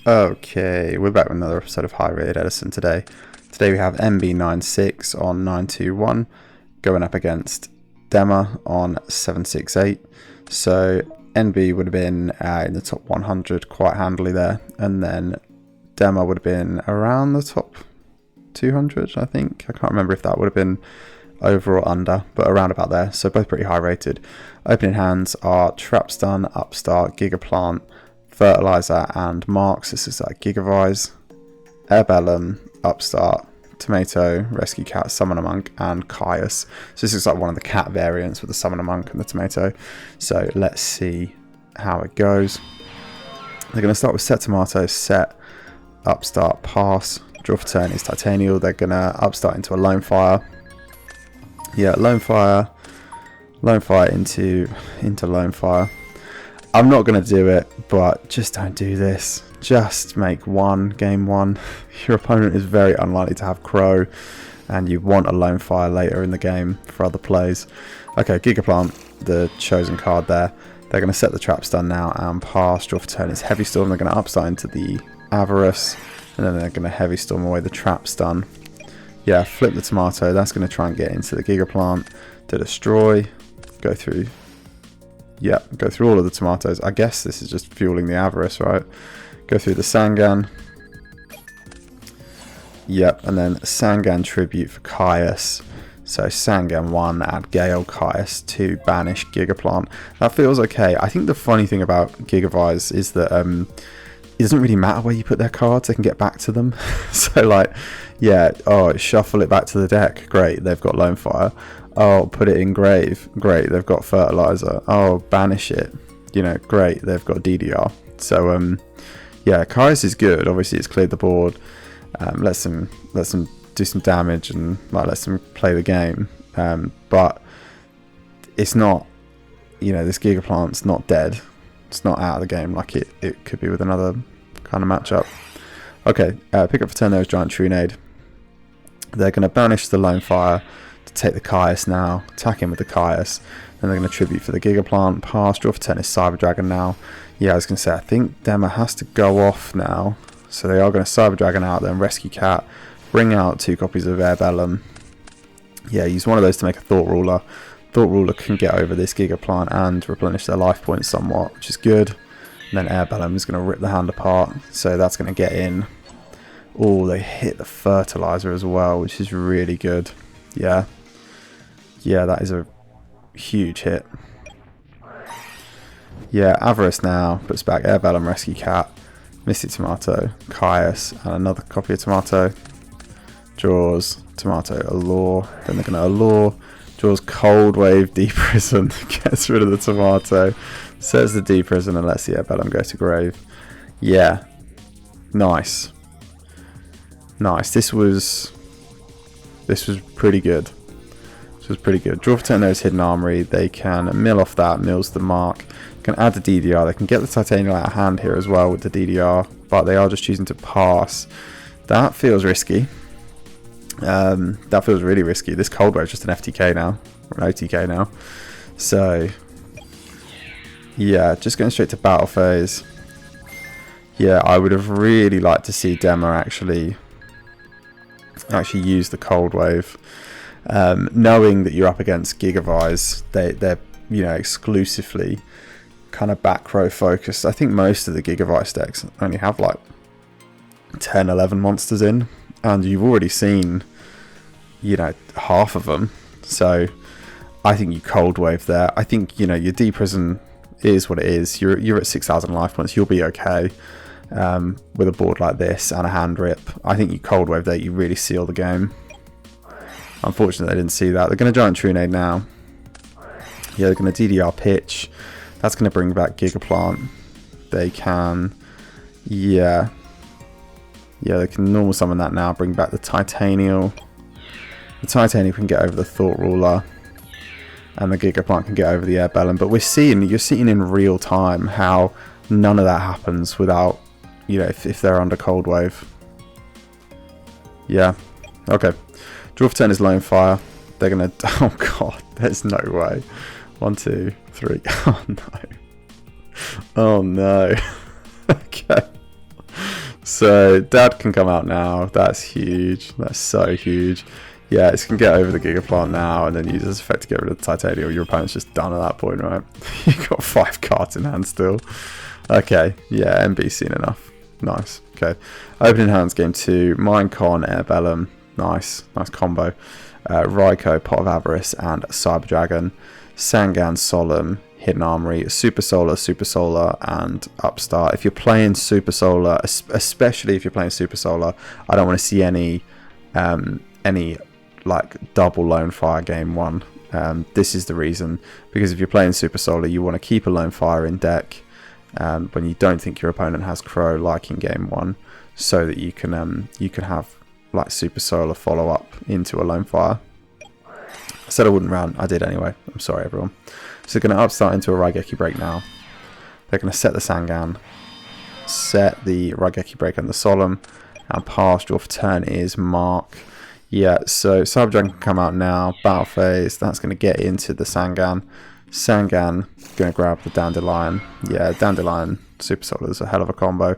Okay, we're back with another episode of High Rated Edison today. Today we have MB96 on 921 going up against Dema on 768. So NB would have been in the top 100 quite handily there, and then Dema would have been around the top 200, I think. I can't remember if that would have been over or under, but around about there. So both pretty high rated. Opening hands are Trapstun, Upstart, Gigaplant, Fertilizer and Marks. This is like Gigavise, Airbellum, Upstart, Tomato, Rescue Cat, Summoner Monk, and Caius. So this is like one of the cat variants with the Summoner Monk and the Tomato. So let's see how it goes. They're going to start with set Tomato, set Upstart, pass. Draw for turn is Titanial. They're going to Upstart into a Lone Fire. Yeah, Lone Fire into Lone Fire. I'm not going to do it, but just don't do this. Just make game one. Your opponent is very unlikely to have Crow, and you want a Lone Fire later in the game for other plays. Okay, Gigaplant, the chosen card there. They're going to set the Trapstun now and pass. Draw for turn is Heavy Storm. They're going to Upstart into the Avarice, and then they're going to Heavy Storm away the Trapstun. Yeah, flip the Tomato. That's going to try and get into the Gigaplant to destroy. Go through. Yep, go through all of the tomatoes. I guess this is just fueling the Avarice, right? Go through the Sangan. Yep, and then Sangan Tribute for Caius. So Sangan 1, add Gale, Caius 2, banish Gigaplant. That feels okay. I think the funny thing about Gigavise is that it doesn't really matter where you put their cards, they can get back to them. So like, yeah, oh, shuffle it back to the deck. Great, they've got Lone Fire. Oh, put it in grave. Great, they've got Fertilizer. Oh, banish it. You know, great, they've got DDR. So, yeah, Caius is good. Obviously, it's cleared the board. Lets them do some damage and like lets them play the game. But it's not, you know, this Gigaplant's not dead. It's not out of the game like it could be with another kind of matchup. Okay, pick up for turn there is Giant Trunade. They're going to banish the Lone Fire to take the Caius now, attack him with the Caius, then they're going to tribute for the Gigaplant, pass, draw for turn is Cyber Dragon now. Yeah, I was going to say, I think Dema has to go off now, so they are going to Cyber Dragon out, then Rescue Cat, bring out 2 copies of Airbellum. Yeah, use one of those to make a Thought Ruler. Thought Ruler can get over this Gigaplant and replenish their life points somewhat, which is good. And then Airbellum is going to rip the hand apart, so that's going to get in. Oh, they hit the Fertilizer as well, which is really good. Yeah, that is a huge hit. Yeah, Avarice now puts back Airbellum, Rescue Cat, Misty Tomato, Caius, and another copy of Tomato. Draws Tomato, Allure. Then they're going to Allure. Draws Cold Wave, Deprison, gets rid of the Tomato, sets the Deprison, and lets the Airbellum go to grave. Yeah, nice. This was pretty good. Draw for turn there is Hidden Armory. They can mill off that, mills the Mark. Can add the DDR. They can get the Titanium out of hand here as well with the DDR, but they are just choosing to pass. That feels risky. That feels really risky. This Cold Wave is just an FTK now, or an OTK now. So, yeah, just going straight to battle phase. Yeah, I would have really liked to see Dema actually use the Cold Wave. Knowing that you're up against Gigavise, they're you know, exclusively kind of back row focused. I think most of the Gigavise decks only have like 10, 11 monsters in, and you've already seen, you know, half of them. So I think you Cold Wave there. I think, you know, your Deprison is what it is. You're at 6,000 life points. You'll be okay with a board like this and a hand rip. I think you Cold Wave there. You really seal the game. Unfortunately, they didn't see that. They're going to Giant Trunade now. Yeah, they're going to DDR Pitch. That's going to bring back Gigaplant. They can, yeah, they can normal summon that now. Bring back the Titanial. The Titanial can get over the Thought Ruler, and the Gigaplant can get over the Airbellum. But you're seeing in real time how none of that happens without, you know, if they're under Cold Wave. Yeah, okay. Draw for turn is Lone Fire. They're gonna. Oh god, there's no way. 1, 2, 3. Oh no. Oh no. Okay. So Dad can come out now. That's huge. That's so huge. Yeah, it's can get over the Giga Plant now and then use this effect to get rid of the Titanium. Your opponent's just done at that point, right? You've got 5 cards in hand still. Okay, yeah, MB's seen enough. Nice. Okay. Opening hands, game 2. Minecon, Airbellum. Nice. Nice combo. Raikou, Pot of Avarice, and Cyber Dragon. Sangan, Solemn, Hidden Armory, Super Solar, and Upstart. If you're playing Super Solar, especially if you're playing Super Solar, I don't want to see any like double Lone Fire game 1. This is the reason, because if you're playing Super Solar, you want to keep a Lone Fire in deck when you don't think your opponent has Crow, like in game 1, so that you can have like Super Solar follow up into a Lone Fire. I said I wouldn't round, I did anyway. I'm sorry everyone. So they're going to Upstart into a Raigeki Break now. They're going to set the Sangan, set the Raigeki Break and the Solemn, and pass. Draw for turn is Mark. Yeah, so Cyber Dragon can come out now. Battle phase, that's going to get into the Sangan. Sangan going to grab the Dandelion. Yeah, Dandelion Super Solar is a hell of a combo,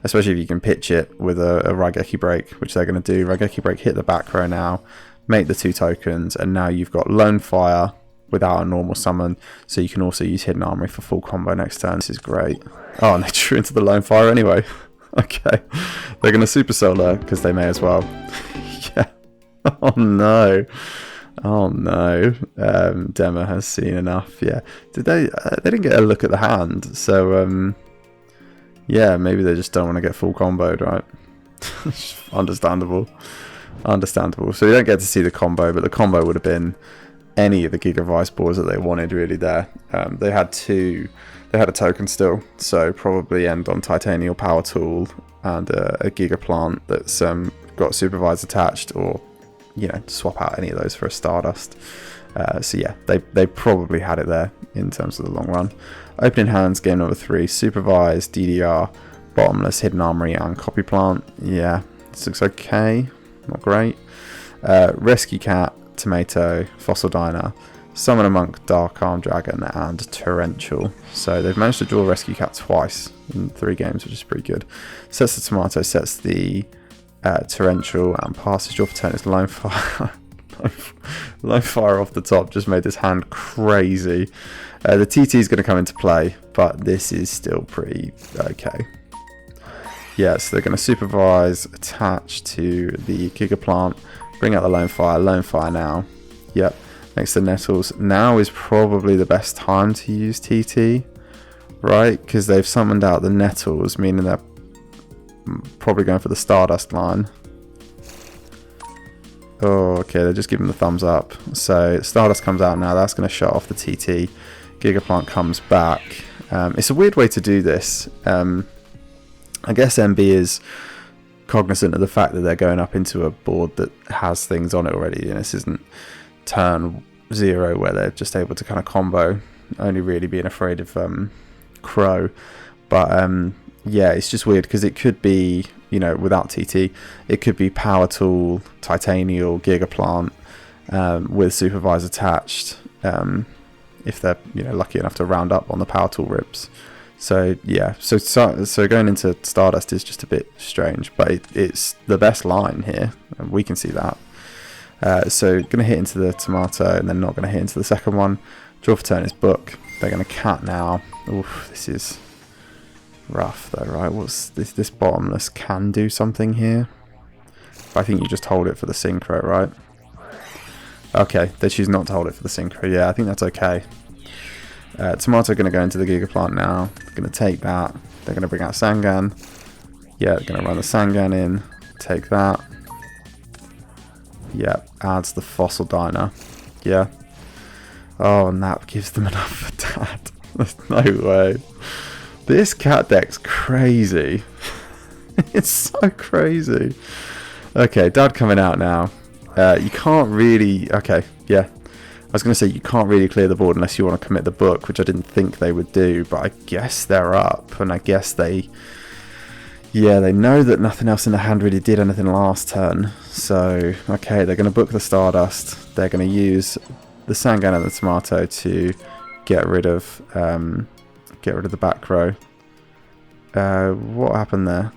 especially if you can pitch it with a Raigeki Break, which they're going to do. Raigeki Break, hit the back row now, make the 2 tokens, and now you've got Lone Fire without a normal summon, so you can also use Hidden Armory for full combo next turn. This is great. Oh, and they drew into the Lone Fire anyway. Okay, they're going to Super Solar because they may as well. Yeah. Oh no. Oh no. Demo has seen enough. Yeah. Did they? They didn't get a look at the hand, so yeah, maybe they just don't want to get full comboed, right? Understandable. Understandable. So you don't get to see the combo, but the combo would have been any of the Gigavise boards that they wanted really there. They had 2. They had a token still, so probably end on Titanial Power Tool and a Giga Plant that's got Supervise attached, or you know, swap out any of those for a Stardust. So yeah, they probably had it there in terms of the long run. Opening hands, game number 3. Supervise, DDR, Bottomless, Hidden Armory, and Copy Plant. Yeah, this looks okay. Not great. Rescue Cat, Tomato, Fossil Diner, Summon a Monk, Dark Arm Dragon, and Torrential. So they've managed to draw Rescue Cat twice in 3 games, which is pretty good. Sets the Tomato, sets the Torrential, and passes. Draw for turn is Lone Fire. Lone Fire off the top just made this hand crazy. The TT is going to come into play, but this is still pretty okay. Yeah, so they're going to Supervise, attach to the Giga Plant, bring out the Lone Fire now. Yep, next to Nettles. Now is probably the best time to use TT, right? Because they've summoned out the Nettles, meaning they're probably going for the Stardust line. Oh, okay, they're just giving the thumbs up. So Stardust comes out now, that's going to shut off the TT. Giga Plant comes back. It's a weird way to do this. I guess MB is cognizant of the fact that they're going up into a board that has things on it already, and this isn't turn 0 where they're just able to kind of combo, only really being afraid of Crow. But yeah, it's just weird because it could be, you know, without TT, it could be Power Tool, Titanial, Giga Plant with Supervise attached, if they're, you know, lucky enough to round up on the Power Tool rips. So yeah, so going into Stardust is just a bit strange, but it's the best line here, and we can see that. So going to hit into the Tomato, and then not going to hit into the second one. Draw for turn is Book. They're going to Cat now. Oof, this is rough though, right? What's this? This Bottomless can do something here. But I think you just hold it for the Synchro, right? Okay, they choose not to hold it for the Synchro. Yeah, I think that's okay. Tomato going to go into the Giga Plant now. They're going to take that. They're going to bring out Sangan. Yeah, they're going to run the Sangan in. Take that. Yeah, adds the Fossil Diner. Yeah. Oh, and that gives them enough for Dad. There's no way. This cat deck's crazy. It's so crazy. Okay, Dad coming out now. You can't really... Okay, yeah. I was going to say you can't really clear the board unless you want to commit the Book, which I didn't think they would do, but I guess they're up, and I guess they... Yeah, they know that nothing else in the hand really did anything last turn. So, okay, they're going to book the Stardust. They're going to use the Sangan and the Tomato to get rid of the back row. What happened there?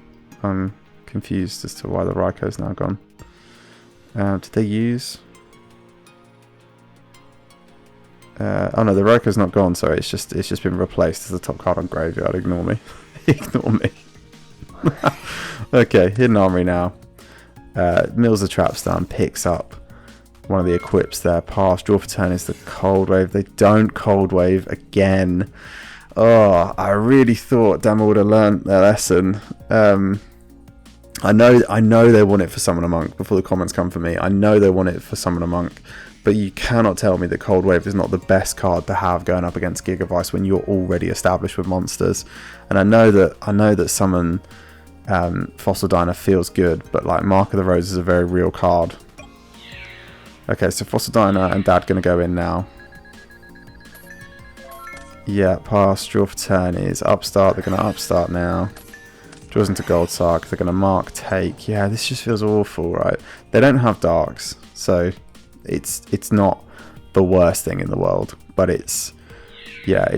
I'm confused as to why the Raico's now gone. Did they use... oh no, the Raico's not gone, sorry, it's just been replaced as the top card on Graveyard. Ignore me. Ignore me. Okay, Hidden Armory now. Mills the Trapstone, picks up one of the equips there. Pass, draw for turn is the Cold Wave. They don't Cold Wave again. Oh, I really thought Demo would have learnt their lesson. I know they want it for Summoner Monk before the comments come for me. I know they want it for Summoner Monk, but you cannot tell me that Cold Wave is not the best card to have going up against Gigavise when you're already established with monsters. And I know that Summon Fossil Diner feels good, but like Mark of the Rose is a very real card. Okay, so Fossil Diner and Dad going to go in now. Yeah, pass, draw for turn is Upstart. They're going to Upstart now. Draws into Gold Sark. They're going to mark, take. Yeah, this just feels awful, right? They don't have Darks, so it's not the worst thing in the world, but it's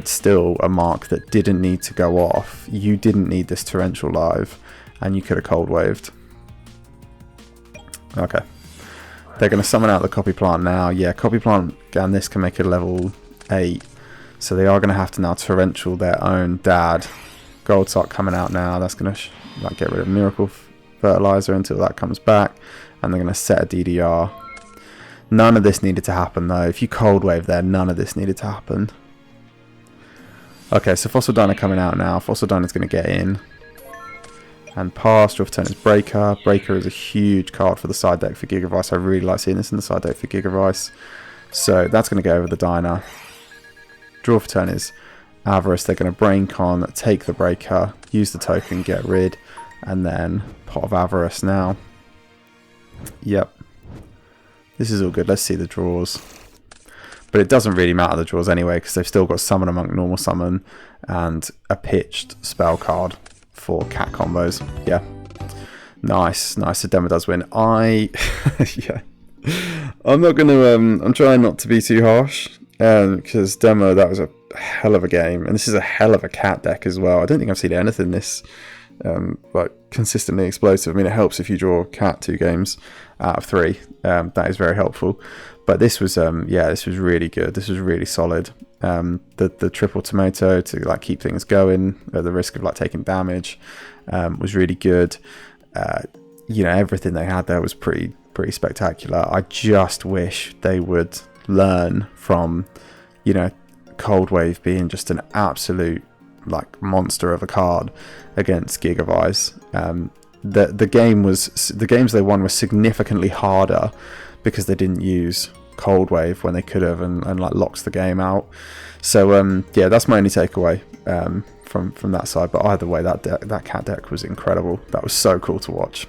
still a mark that didn't need to go off. You didn't need this Torrential live, and you could have Cold Waved. Okay. They're going to summon out the Copy Plant now. Yeah, Copy Plant and this can make it level 8. So they are going to have to now Torrential their own Dad. Gold Sock coming out now. That's going to get rid of Miracle Fertilizer until that comes back. And they're going to set a DDR. None of this needed to happen though. If you Cold Wave there, none of this needed to happen. Okay, so Fossil Diner coming out now. Fossil Diner's going to get in. And pass, draw for turn is Breaker. Breaker is a huge card for the side deck for Gigavise. I really like seeing this in the side deck for Gigavise. So that's going to go over the Diner. Draw for turn is Avarice. They're going to Brain Con, take the Breaker, use the token, get rid, and then Pot of Avarice now. Yep. This is all good. Let's see the draws. But it doesn't really matter the draws anyway, because they've still got Summoner Monk, Normal Summon, and a pitched spell card for cat combos. Yeah. Nice. The Demo does win. Yeah. I'm not going to... I'm trying not to be too harsh. Because Demo, that was a hell of a game. And this is a hell of a cat deck as well. I don't think I've seen anything this like consistently explosive. I mean, it helps if you draw cat 2 games out of 3. That is very helpful. But this was this was really good. This was really solid. The triple tomato to like keep things going at the risk of like taking damage was really good. You know, everything they had there was pretty spectacular. I just wish they would learn from, you know, Cold Wave being just an absolute like monster of a card against Gigavise. The games they won were significantly harder because they didn't use Cold Wave when they could have, and like locks the game out. So yeah, that's my only takeaway from that side. But either way, that cat deck was incredible. That was so cool to watch.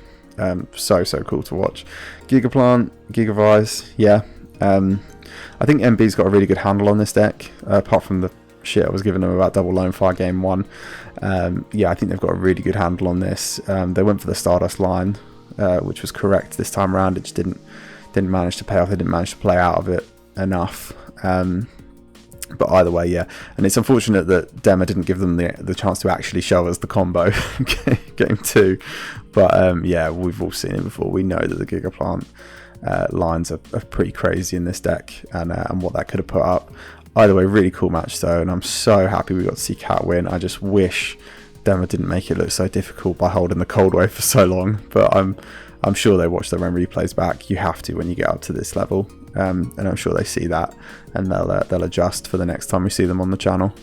So cool to watch. Gigaplant, Gigavise, yeah. I think MB's got a really good handle on this deck, apart from the shit I was giving them about double Lone Fire game 1. Yeah, I think they've got a really good handle on this. They went for the Stardust line, which was correct this time around. It just didn't manage to pay off. They didn't manage to play out of it enough. But either way, yeah. And it's unfortunate that Demo didn't give them the chance to actually show us the combo game 2. But yeah, we've all seen it before. We know that the Gigaplant lines are pretty crazy in this deck, and what that could have put up. Either way, really cool match though, and I'm so happy we got to see Cat win. I just wish Demo didn't make it look so difficult by holding the Cold Wave for so long. But I'm sure they watch their own replays back. You have to when you get up to this level, and I'm sure they see that, and they'll adjust for the next time we see them on the channel.